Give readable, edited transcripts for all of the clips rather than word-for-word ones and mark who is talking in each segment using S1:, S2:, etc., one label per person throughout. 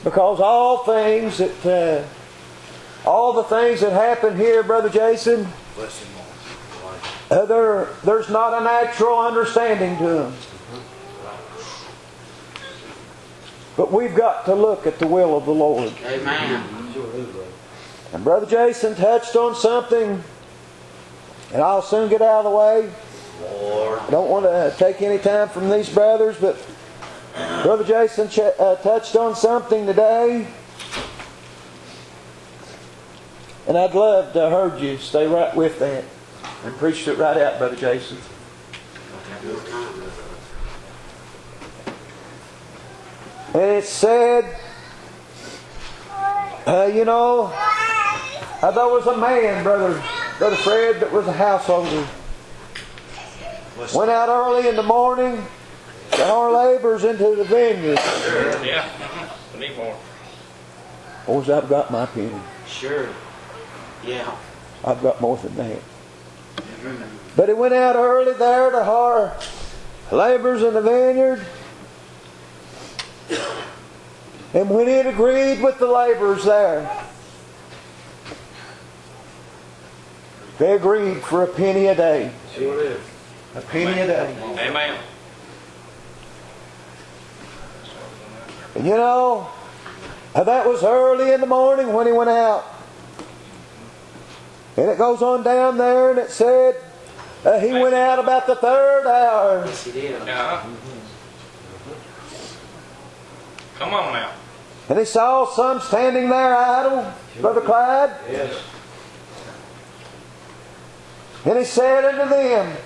S1: Because all the things that happen here, Brother Jason, there's not a natural understanding to them. But we've got to look at the will of the Lord.
S2: Amen.
S1: And Brother Jason touched on something, and I'll soon get out of the way. I don't want to take any time from these brothers, but Brother Jason touched on something today, and I'd love to have heard you stay right with that and preach it right out, Brother Jason. And it said, there was a man, Brother Fred, that was a householder. Went out early in the morning, got our laborers into the vineyard.
S3: Sure, yeah. I need more.
S1: Boys, I've got my penny.
S2: Sure. Yeah.
S1: I've got more than that. But he went out early there to hire laborers in the vineyard. And when he had agreed with the laborers there, they agreed for a penny a day.
S2: Sure is.
S1: A penny a day.
S3: Amen.
S1: And that was early in the morning when he went out. And it goes on down there and it said he went out about the 3rd hour.
S2: Yes, he did.
S3: Yeah. Come on now.
S1: And he saw some standing there idle, Brother Clyde.
S2: Yes.
S1: And he said unto them,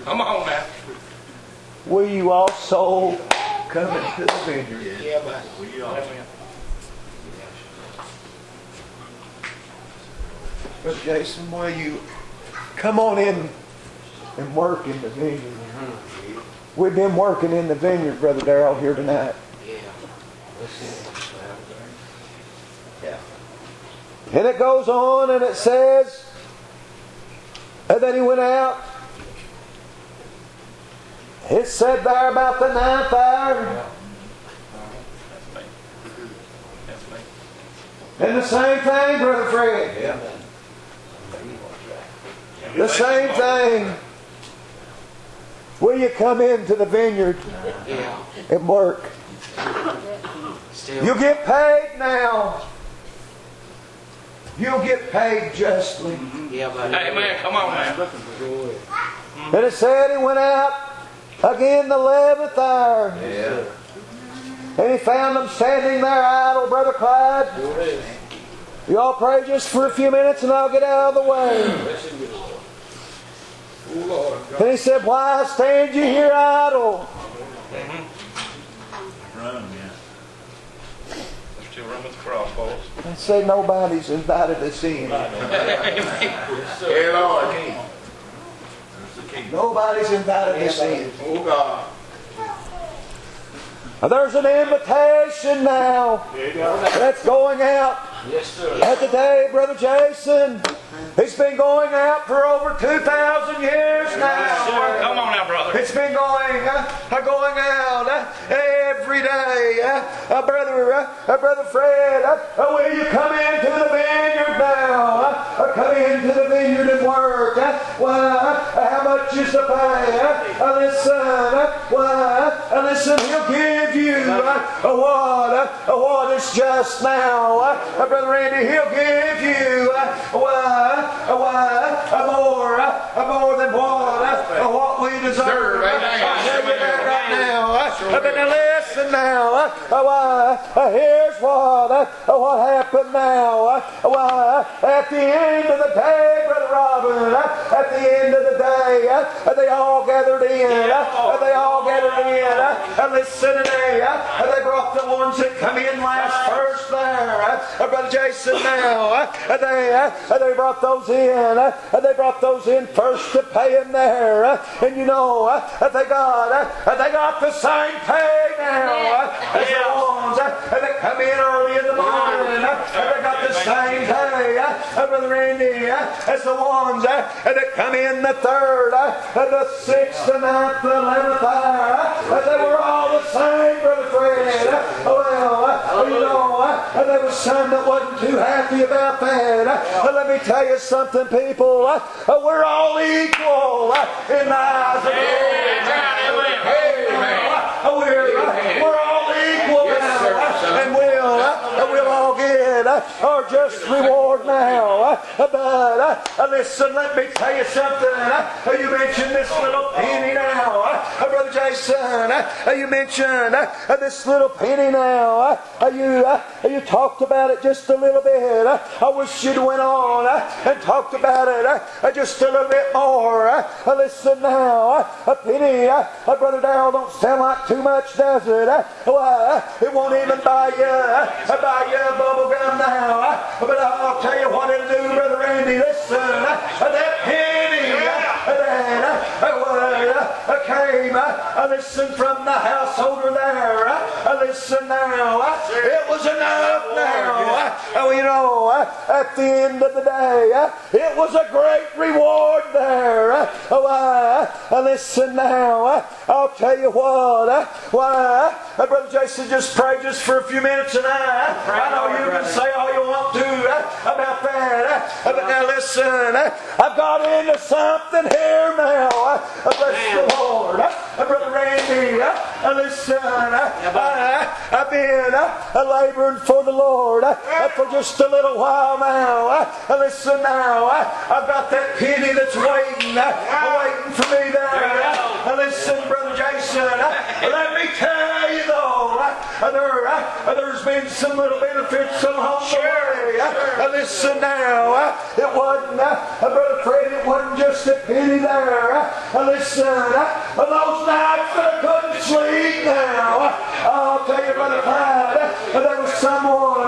S3: Come on now.
S1: will you also come into the vineyard?
S2: Yeah, but
S1: Brother Jason, will you come on in and work in the vineyard? We've been working in the vineyard, Brother Daryl, here tonight.
S2: Yeah.
S1: And it goes on and it says that he went out. It said there about the 9th hour. And the same thing, Brother Fred.
S2: Yeah.
S1: The same thing. Will you come into the vineyard and work?
S2: Still.
S1: You'll get paid now. You'll get paid justly.
S2: Yeah, but
S3: Amen. Come on now.
S1: And it said he went out again the 11th hour.
S2: Yeah.
S1: And he found them standing there idle, Brother Clyde. You all pray just for a few minutes and I'll get out of the way. And he said, why stand you here idle?
S3: There's still room at the cross, boys.
S1: I say nobody's invited us in. Nobody's invited us in.
S2: Oh God.
S1: There's an invitation now that's going out.
S2: Yes, sir.
S1: At the day, Brother Jason, it's been going out for over 2,000 years now.
S3: Come on now, brother.
S1: It's been going out every day. Brother Fred, will you come into the vineyard now? Come into the vineyard and work. Why? How much is the pay? Listen, he'll give you what is just now. Brother Randy, he'll give you more than what we deserve. Right now. But now listen now. Here's what happened now. At the end of the day, Brother Robin, at the end of the day, they all gathered in. They all gathered in. Listen, and they brought brought the ones that come in last first there. Brother Jason now. They brought those in. They brought those in first to pay him there. And you know, they got the same pay now as the ones that come in early in the morning. They got the same pay, Brother Randy, as the ones that come in the 3rd, the 6th, the 9th, the 11th hour. They were all the same, Brother Fred. Well, you know, there was some that wasn't too happy about that. Let me tell you something, people. We're all equal in the eyes of the Lord. We're all equal now, and we'll all get our just reward now. But listen, let me tell you something. You mentioned this little penny now, Brother Jason. You mentioned this little penny now. You talked about it just a little bit. I wish you'd went on and talked about it just a little bit more. Listen now, a penny, Brother Daryl, don't sound like too much, does it? Why, it won't even buy you bubble gum now. But I'll tell you what it'll do, Brother Randy. Listen, that penny that came, listen, from the householder there. Listen now, it was enough now. You know, at the end of the day, it was a great reward there. Listen now, I'll tell you what. Brother Jason, just pray just for a few minutes, and I know you can say all you want to about that. But now listen, I've got into something here now. Bless the Lord. Brother Randy, listen, I've been laboring for the Lord for just a little while now. Listen now, I've got that penny that's waiting for me there. Listen, Brother Jason, let me tell you though, there's been some little benefits along the way. Listen now, it wasn't, Brother Fred, it wasn't just a penny there. Listen, those nights that I couldn't sleep now, I'll tell you, Brother Clyde, there was somebody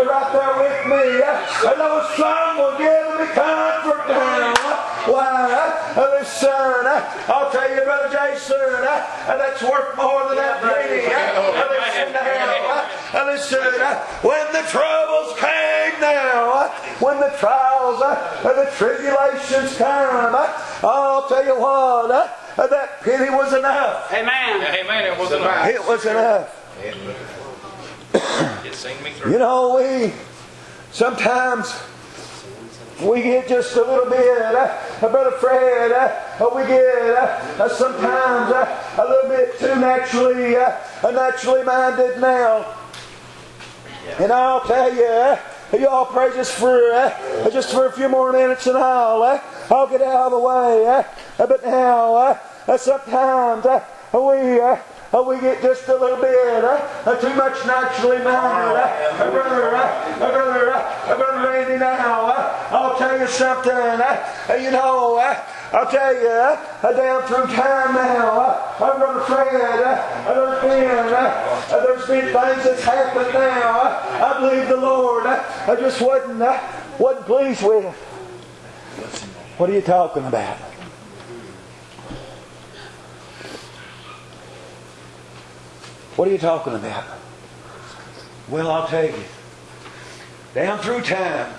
S1: right there with me, and there was someone giving me comfort now. Why, listen, I'll tell you, Brother Jason, that's worth more than that penny. Listen, when the troubles came now, when the trials and the tribulations come, I'll tell you what, that penny was enough.
S2: Amen.
S3: Amen. It was enough.
S1: It was enough.
S3: It seen me through.
S1: You know, sometimes we get just a little bit, Brother Fred, we get sometimes a little bit too naturally minded now. And I'll tell you all pray just for a few more minutes, and I'll get out of the way. But now, sometimes we get just a little bit too much naturally minded. Brother Randy, now, I'll tell you something. You know, I'll tell you, down through time now, Brother Fred, there's been things that's happened now. I believe the Lord I just wasn't pleased with. What are you talking about? What are you talking about? Well, I'll tell you. Down through time,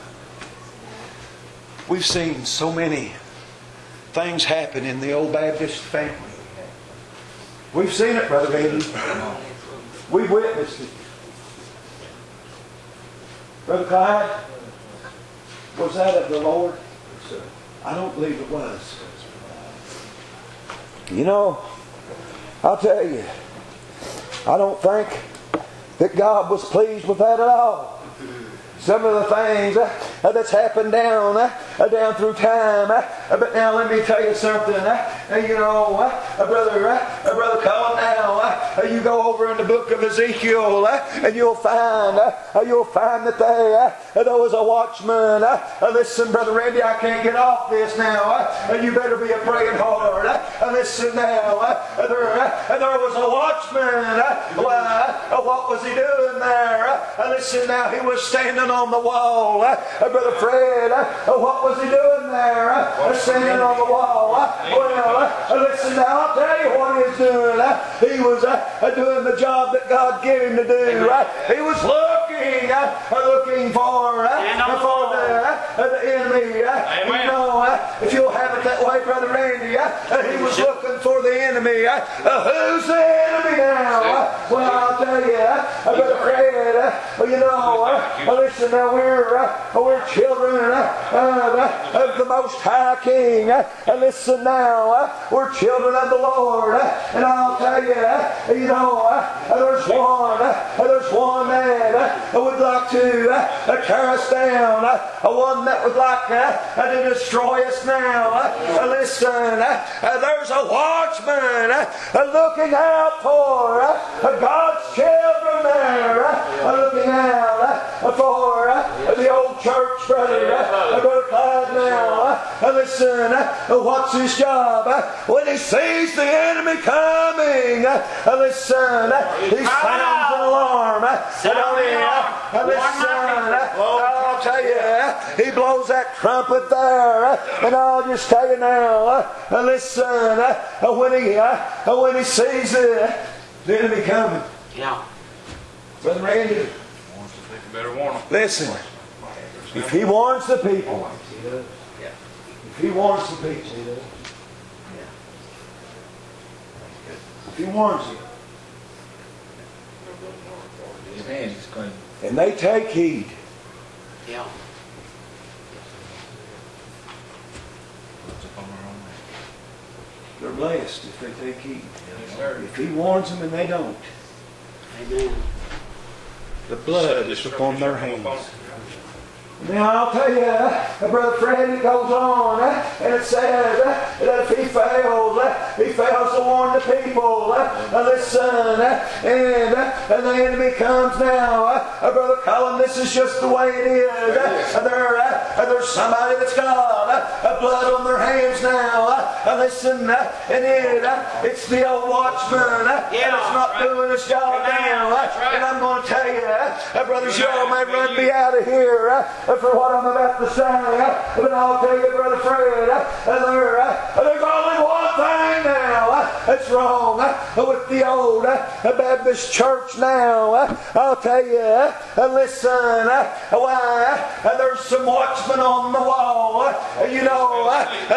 S1: we've seen so many things happen in the old Baptist family. We've seen it, Brother Randy. We've witnessed it. Brother Clyde, was that of the Lord? I don't believe it was. You know, I'll tell you, I don't think that God was pleased with that at all. Some of the things that's happened down through time. But now let me tell you something. You know, Brother Cullen now, You go over in the book of Ezekiel, and you'll find that there was a watchman. Listen, Brother Randy, I can't get off this now. You better be a praying hard. Listen now. There was a watchman. What was he doing there? Listen now, he was standing on the wall. Brother Fred, what was he doing there? Standing on the wall. Well, listen now, I'll tell you what he was doing. He was doing the job that God gave him to do. He was looking for the enemy. You know, if you'll have it that way, Brother Randy, he was looking for the enemy. Who's the enemy now? Well, I'll tell you, Brother Fred, you know, listen now, we're children of the Most High King. Listen now, we're children of the Lord. And I'll tell you, you know, there's one that would like to tear us down. One that would like to destroy us now. Listen, there's a watchman looking out for God's children there. Looking out for the old church, Brother Clyde now. Listen, what's his job? When he sees the enemy coming, listen, he sounds an alarm. I'll tell you, he blows that trumpet there, and I'll just tell you now, listen, when he sees the enemy coming.
S2: Yeah.
S1: Brother Randy, listen, if he warns the people, if he warns the people, if he warns you, and they take heed,
S2: Yeah.
S1: they're blessed if they take heed. If he warns them and they don't,
S2: Amen.
S1: the blood is upon their hands. Now I'll tell you, Brother Fred, it goes on, and it says that if he fails to warn the people, listen, and the enemy comes now. Brother Cullen, this is just the way it is. There's somebody that's got blood on their hands now. Listen, and it's the old watchman, and it's not doing its job now. And I'm going to tell you, brothers, y'all may run me out of here for what I'm about to say, but I'll tell you, Brother Fred, there's only one thing now that's wrong with the old Baptist church now. I'll tell you, listen, why there's some watchmen on the wall. You know,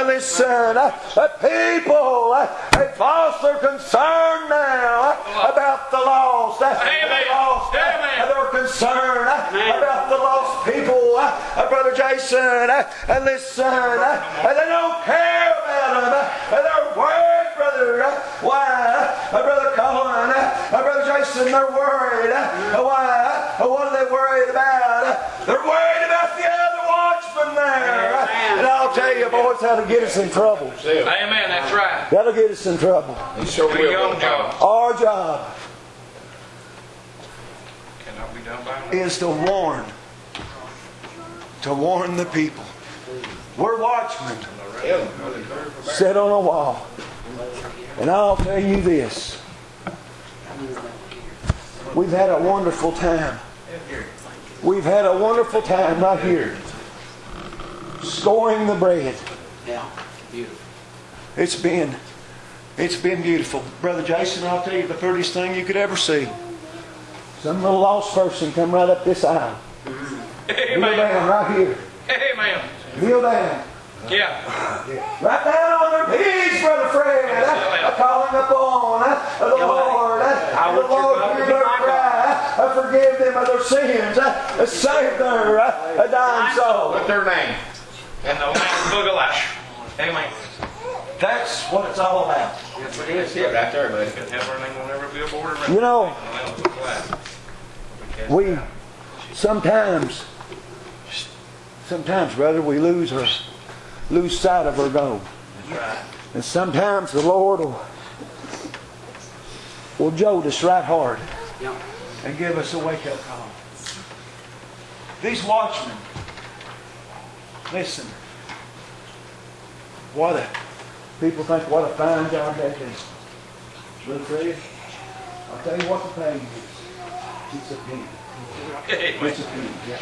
S1: listen, people have lost their concern now about the lost. They're concerned about the lost people. Brother Jason, listen, they don't care about them. They're worried, brother. Why? Brother Cullen, Brother Jason, they're worried. Why? What are they worried about? They're worried about the other watchmen there. And I'll tell you, boys, that'll get us in trouble.
S3: Amen, that's right.
S1: That'll get us in trouble.
S3: Your job
S1: Our job
S3: cannot be done by
S1: is to warn the people. We're watchmen set on a wall. And I'll tell you this, we've had a wonderful time. We've had a wonderful time right here storing the bread.
S2: Yeah. Beautiful.
S1: It's been beautiful. Brother Jason, I'll tell you the prettiest thing you could ever see. Some little lost person come right up this aisle. Kneel down right here.
S3: Amen.
S1: Kneel down.
S3: Yeah.
S1: Right down on their knees, Brother Fred. Calling upon the Lord. The Lord hear their cry. Forgive them of their sins. Save their dying soul.
S3: What's their name? And the Lamb's Book of Life. Amen.
S1: That's what it's all about.
S2: That's what it is.
S3: Yeah, right there, buddy. Everything will never be a border.
S1: You know, we sometimes, brother, we lose sight of our goal.
S3: That's right.
S1: And sometimes the Lord will will jolt us right hard
S2: Yeah.
S1: and give us a wake-up call. These watchmen, listen, people think what a fine job they do. Brother Fred, I'll tell you what the pay is. It's a penny. It's a penny, yeah.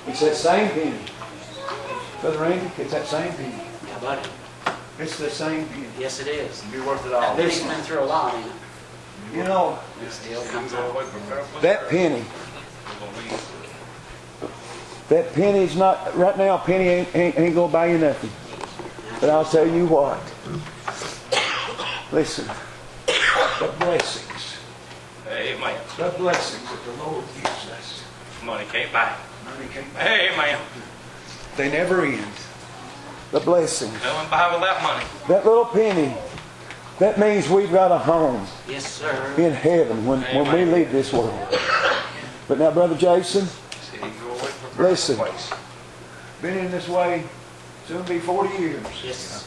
S1: It's that same penny. Brother Randy, it's that same penny.
S2: Yeah, buddy.
S1: It's the same penny.
S2: Yes, it is.
S3: Be worth it
S2: That
S3: all.
S2: penny's been through a lot, ain't it?
S1: You know,
S2: It still comes out.
S1: that penny is not, right now, a penny ain't going to buy you nothing. But I'll tell you what. Listen, the blessings.
S3: Amen.
S1: The blessings that the Lord gives us.
S3: Money can't buy.
S1: Money can't buy.
S3: Amen.
S1: They never end. The blessings.
S3: No one buy without money.
S1: That little penny, that means we've got a home
S2: Yes, sir.
S1: in heaven when we leave this world. But now, Brother Jason,
S3: See, you go away from
S1: listen.
S3: place.
S1: Been in this way soon be 40 years.
S2: Yes.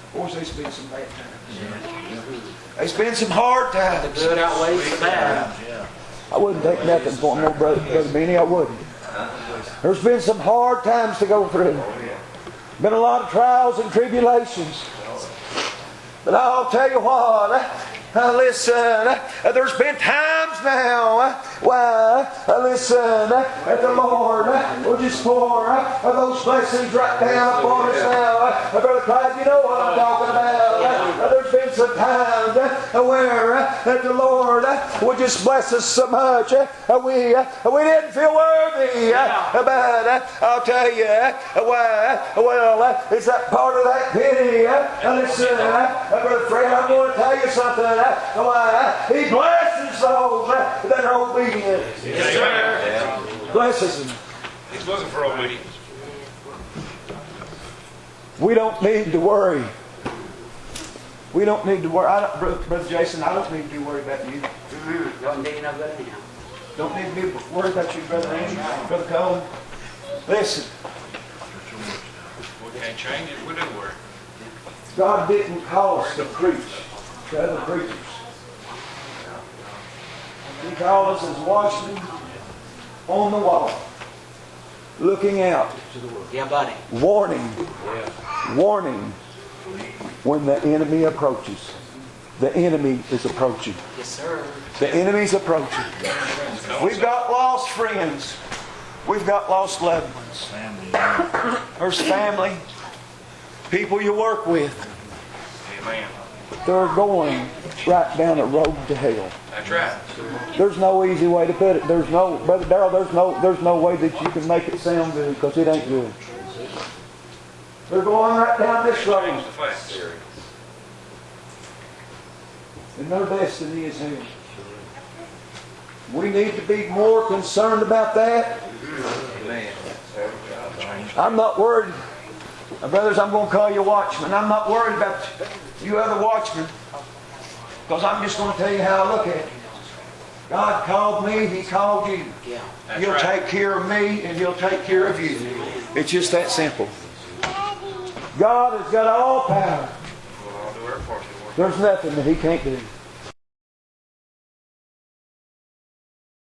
S1: Of course, there's been some bad times. There's been some hard
S2: The
S1: times.
S2: good outweighs the bad.
S1: I wouldn't take nothing for no brother Benny. I wouldn't. There's been some hard times to go through. Been a lot of trials and tribulations. But I'll tell you what, listen, there's been times now, listen, that the Lord will just pour those blessings right down upon us now. Brother Clyde, you know what I'm talking about. There's been some times where the Lord will just bless us so much. We didn't feel worthy, but I'll tell you, it's that part of that penny. Listen, Brother Fred, I'm going to tell you something. He blesses those that are obedient.
S3: Yes, sir.
S1: Blesses them.
S3: He's looking for obedience.
S1: We don't need to worry. We don't need to worry. Brother Jason, I don't need to be worried about you.
S2: Don't need no good anyhow.
S1: Don't need to be worried about you, Brother Andy, Brother Cullen. Listen,
S3: We can't change it. We do worry.
S1: God didn't call us to preach to other preachers. He called us as watchmen on the wall, looking out,
S2: Yeah, buddy.
S1: warning when the enemy approaches. The enemy is approaching.
S2: Yes, sir.
S1: The enemy's approaching. We've got lost friends. We've got lost loved ones. There's family, people you work with.
S3: Amen.
S1: They're going right down a road to hell.
S3: That's right.
S1: There's no easy way to put it. There's no, Brother Daryl, there's no way that you can make it sound good, because it ain't good. They're going right down this road,
S3: Change the facts.
S1: and their destiny is hell. We need to be more concerned about that. I'm not worried. Brothers, I'm going to call you watchmen. I'm not worried about you other watchmen, because I'm just going to tell you how I look at it. God called me, He called you.
S2: Yeah.
S3: That's
S1: He'll
S3: right.
S1: take care of me, and He'll take care of you. It's just that simple. God has got all power.
S3: We'll all do our part.
S1: There's nothing that He can't do.